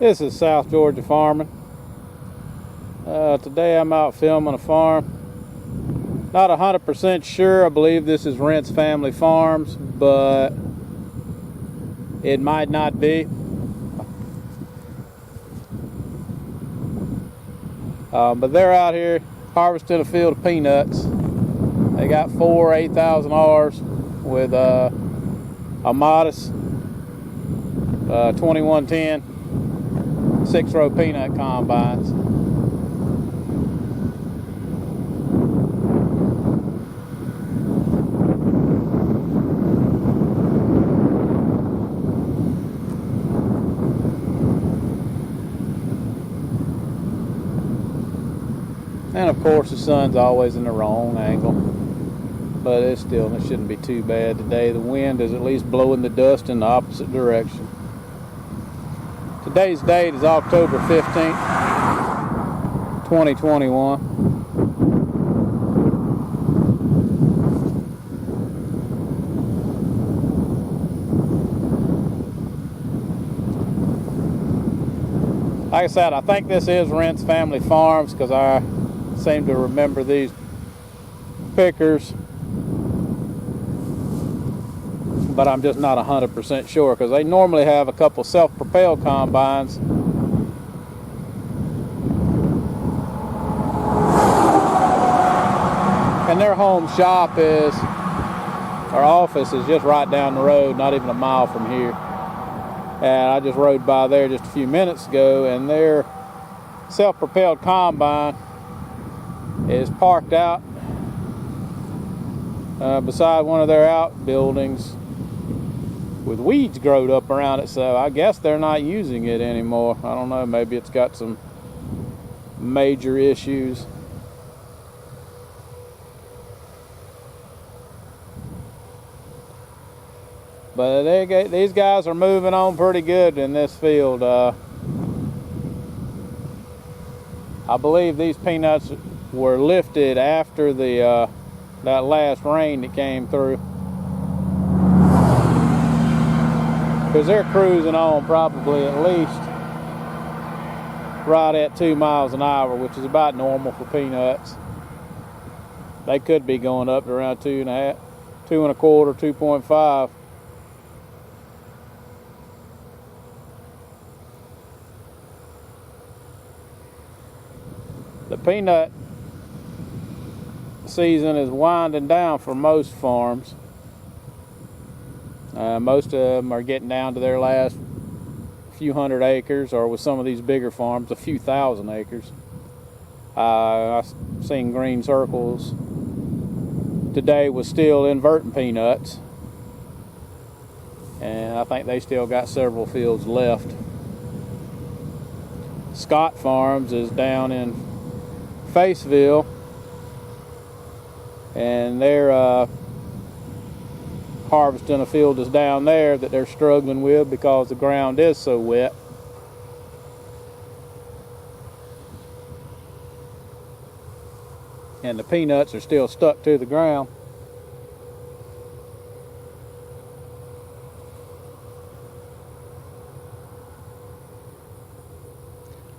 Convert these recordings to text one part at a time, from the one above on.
This is South Georgia farming. Today I'm out filming a farm. Not 100% sure. I believe this is Rentz Family Farms, but it might not be. But they're out here harvesting a field of peanuts. They got 4 8,000Rs with AMADAS 2110 6-row peanut combines. And of course the sun's always in the wrong angle, but it shouldn't be too bad today. The wind is at least blowing the dust in the opposite direction. Today's date is October 15th, 2021. Like I said, I think this is Rentz Family Farms because I seem to remember these pickers, but I'm just not 100% sure because they normally have a couple self-propelled combines. And their home shop our office is just right down the road, not even a mile from here. And I just rode by there just a few minutes ago, and their self-propelled combine is parked out beside one of their outbuildings with weeds growed up around it, so I guess they're not using it anymore. I don't know, maybe it's got some major issues. But these guys are moving on pretty good in this field. I believe these peanuts were lifted after that last rain that came through, because they're cruising on probably at least right at 2 miles an hour, which is about normal for peanuts. They could be going up to around 2.5, 2.25, 2.5. The peanut season is winding down for most farms. Most of them are getting down to their last few hundred acres, or with some of these bigger farms, a few thousand acres. I've seen green circles today was still inverting peanuts, and I think they still got several fields left. Scott Farms is down in Faceville, and they're harvesting a field that's down there that they're struggling with because the ground is so wet. And the peanuts are still stuck to the ground.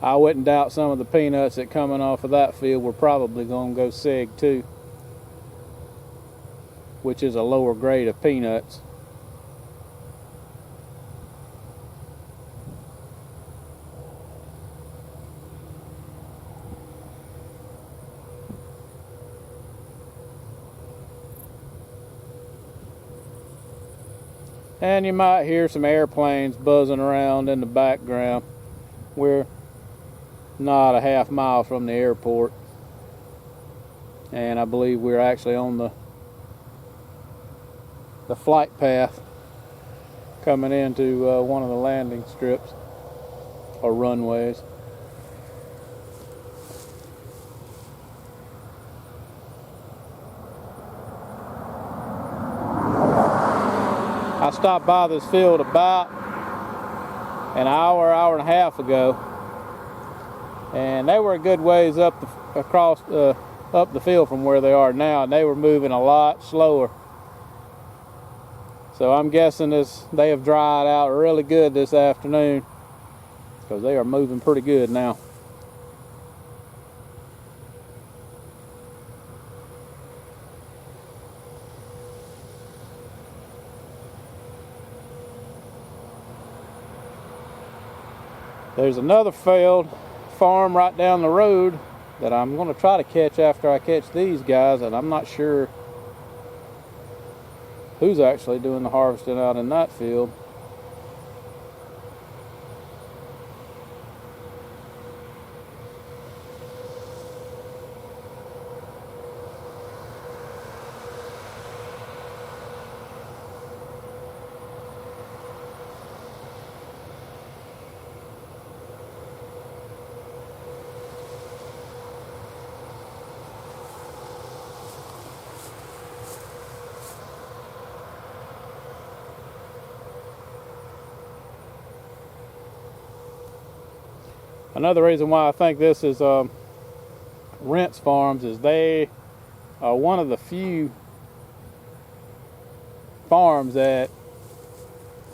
I wouldn't doubt some of the peanuts that coming off of that field were probably going to go seg too, which is a lower grade of peanuts. And you might hear some airplanes buzzing around in the background. We're not a half mile from the airport, and I believe we're actually on the flight path coming into one of the landing strips or runways. I stopped by this field about an hour and a half ago, and they were a good ways up the field from where they are now, and they were moving a lot slower. So I'm guessing they have dried out really good this afternoon, because they are moving pretty good now. There's another failed farm right down the road that I'm going to try to catch after I catch these guys, and I'm not sure who's actually doing the harvesting out in that field. Another reason why I think this is Rentz Farms is they are one of the few farms that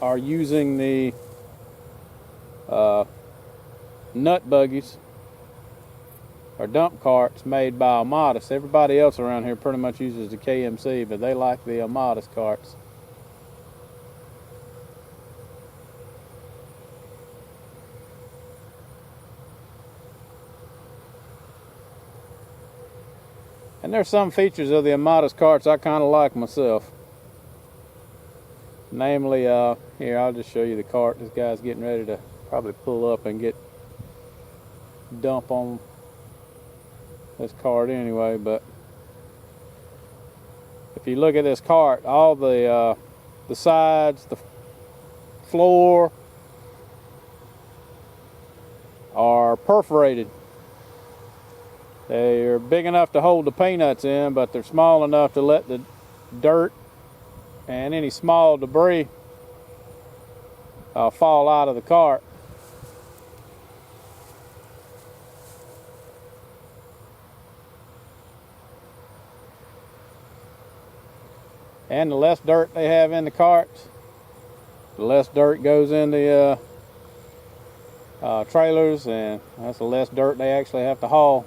are using the nut buggies or dump carts made by AMADAS. Everybody else around here pretty much uses the KMC, but they like the AMADAS carts. And there's some features of the AMADAS carts I kind of like myself. Namely, here, I'll just show you the cart. This guy's getting ready to probably pull up and get dump on this cart anyway. But if you look at this cart, all the sides, the floor are perforated. They're big enough to hold the peanuts in, but they're small enough to let the dirt and any small debris fall out of the cart. And the less dirt they have in the carts, the less dirt goes in the trailers, and that's the less dirt they actually have to haul.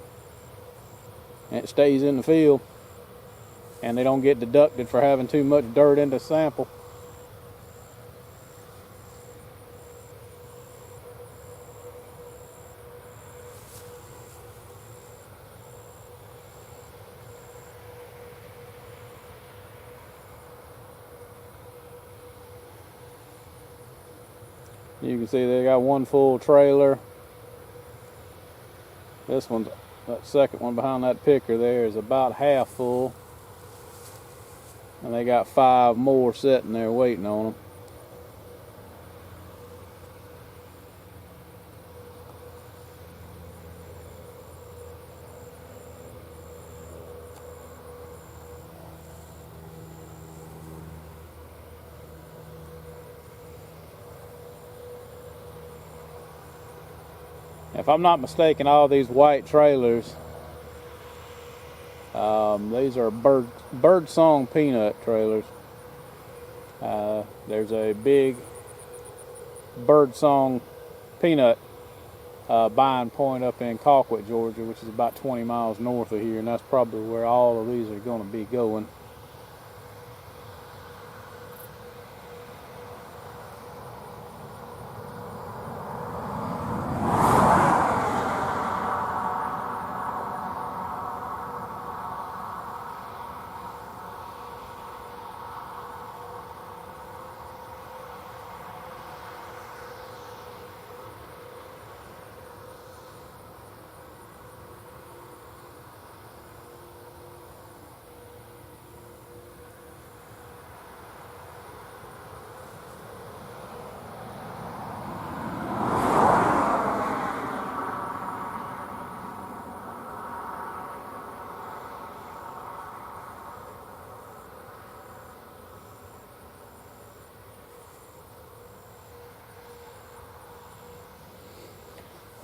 And it stays in the field, and they don't get deducted for having too much dirt in the sample. You can see they got one full trailer. This one's, that second one behind that picker there, is about half full. And they got 5 more sitting there waiting on them. If I'm not mistaken, all these white trailers, these are bird song peanut trailers. There's a big bird song peanut buying point up in Colquitt, Georgia, which is about 20 miles north of here, and that's probably where all of these are going to be going.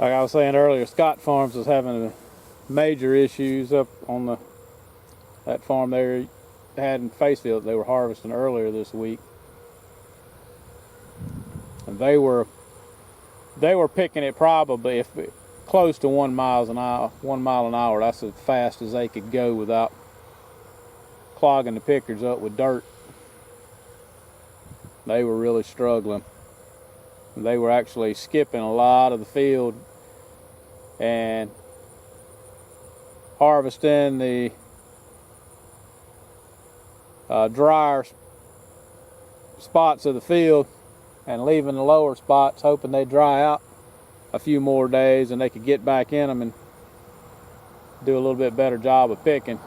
Like I was saying earlier, Scott Farms is having major issues up on that farm they had in Facefield. They were harvesting earlier this week, and they were they were picking it probably close to 1 mile an hour. 1 mile an hour. That's as fast as they could go without clogging the pickers up with dirt. They were really struggling. They were actually skipping a lot of the field and harvesting the drier spots of the field and leaving the lower spots, hoping they dry out a few more days and they could get back in them and do a little bit better job of picking.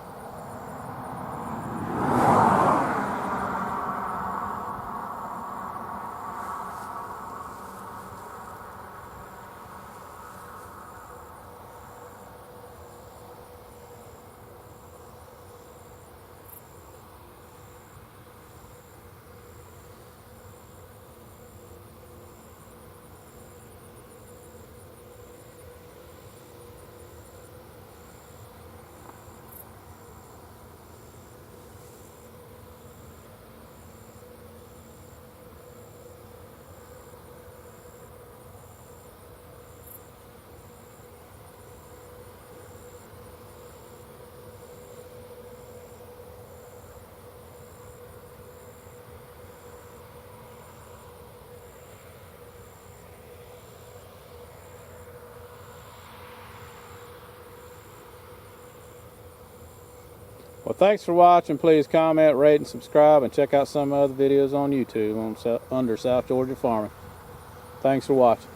Well, thanks for watching. Please comment, rate, and subscribe, and check out some other videos on YouTube under South Georgia Farming. Thanks for watching.